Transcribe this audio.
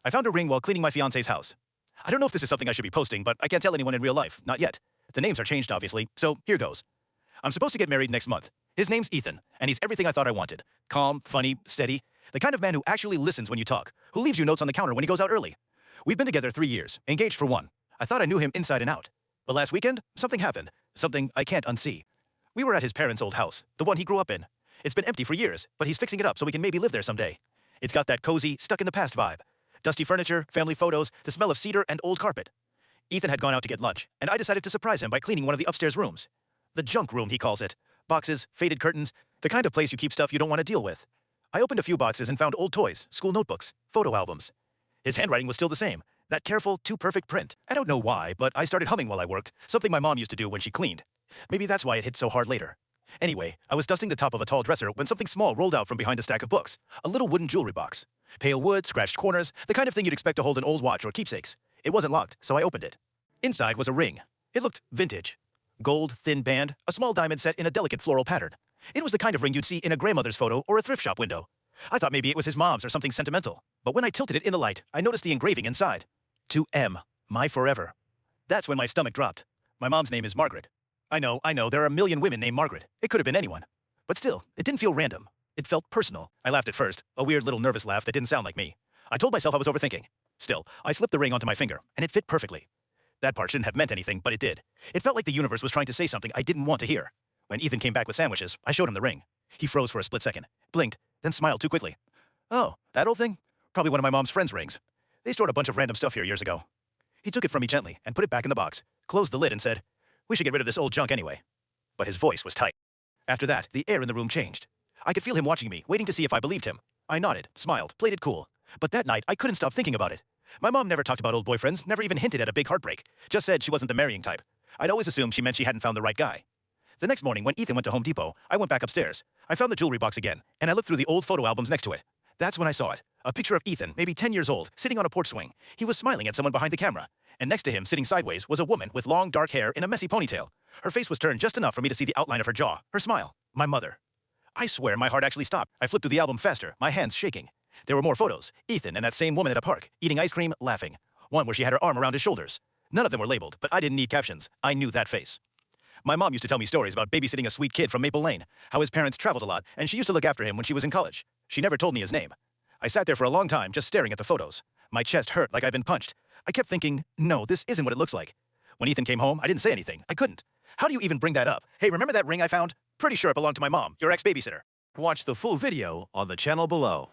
I found a ring while cleaning my fiancé's house. I don't know if this is something I should be posting, but I can't tell anyone in real life. Not yet. The names are changed, obviously, so here goes. I'm supposed to get married next month. His name's Ethan, and he's everything I thought I wanted. Calm, funny, steady. The kind of man who actually listens when you talk, who leaves you notes on the counter when he goes out early. We've been together 3 years, engaged for 1. I thought I knew him inside and out. But last weekend, something happened. Something I can't unsee. We were at his parents' old house, the one he grew up in. It's been empty for years, but he's fixing it up so we can maybe live there someday. It's got that cozy, stuck-in-the-past vibe. Dusty furniture, family photos, the smell of cedar and old carpet. Ethan had gone out to get lunch, and I decided to surprise him by cleaning one of the upstairs rooms. The junk room, he calls it. Boxes, faded curtains, the kind of place you keep stuff you don't want to deal with. I opened a few boxes and found old toys, school notebooks, photo albums. His handwriting was still the same, that careful, too-perfect print. I don't know why, but I started humming while I worked, something my mom used to do when she cleaned. Maybe that's why it hit so hard later. Anyway, I was dusting the top of a tall dresser when something small rolled out from behind a stack of books, a little wooden jewelry box. Pale wood, scratched corners, the kind of thing you'd expect to hold an old watch or keepsakes. It wasn't locked, so I opened it. Inside was a ring. It looked vintage. Gold, thin band, a small diamond set in a delicate floral pattern. It was the kind of ring you'd see in a grandmother's photo or a thrift shop window. I thought maybe it was his mom's or something sentimental. But when I tilted it in the light, I noticed the engraving inside. To M, my forever. That's when my stomach dropped. My mom's name is Margaret. I know, there are a million women named Margaret. It could have been anyone. But still, it didn't feel random. It felt personal. I laughed at first, a weird little nervous laugh that didn't sound like me. I told myself I was overthinking. Still, I slipped the ring onto my finger, and it fit perfectly. That part shouldn't have meant anything, but it did. It felt like the universe was trying to say something I didn't want to hear. When Ethan came back with sandwiches, I showed him the ring. He froze for a split second, blinked, then smiled too quickly. Oh, that old thing? Probably one of my mom's friend's rings. They stored a bunch of random stuff here years ago. He took it from me gently and put it back in the box, closed the lid and said, "We should get rid of this old junk anyway." But his voice was tight. After that, the air in the room changed. I could feel him watching me, waiting to see if I believed him. I nodded, smiled, played it cool. But that night, I couldn't stop thinking about it. My mom never talked about old boyfriends, never even hinted at a big heartbreak. Just said she wasn't the marrying type. I'd always assumed she meant she hadn't found the right guy. The next morning, when Ethan went to Home Depot, I went back upstairs. I found the jewelry box again, and I looked through the old photo albums next to it. That's when I saw it. A picture of Ethan, maybe 10 years old, sitting on a porch swing. He was smiling at someone behind the camera. And next to him, sitting sideways, was a woman with long, dark hair in a messy ponytail. Her face was turned just enough for me to see the outline of her jaw, her smile. My mother. I swear my heart actually stopped. I flipped through the album faster, my hands shaking. There were more photos. Ethan and that same woman at a park, eating ice cream, laughing. One where she had her arm around his shoulders. None of them were labeled, but I didn't need captions. I knew that face. My mom used to tell me stories about babysitting a sweet kid from Maple Lane, how his parents traveled a lot, and she used to look after him when she was in college. She never told me his name. I sat there for a long time just staring at the photos. My chest hurt like I'd been punched. I kept thinking, no, this isn't what it looks like. When Ethan came home, I didn't say anything. I couldn't. How do you even bring that up? Hey, remember that ring I found? Pretty sure it belonged to my mom, your ex-babysitter. Watch the full video on the channel below.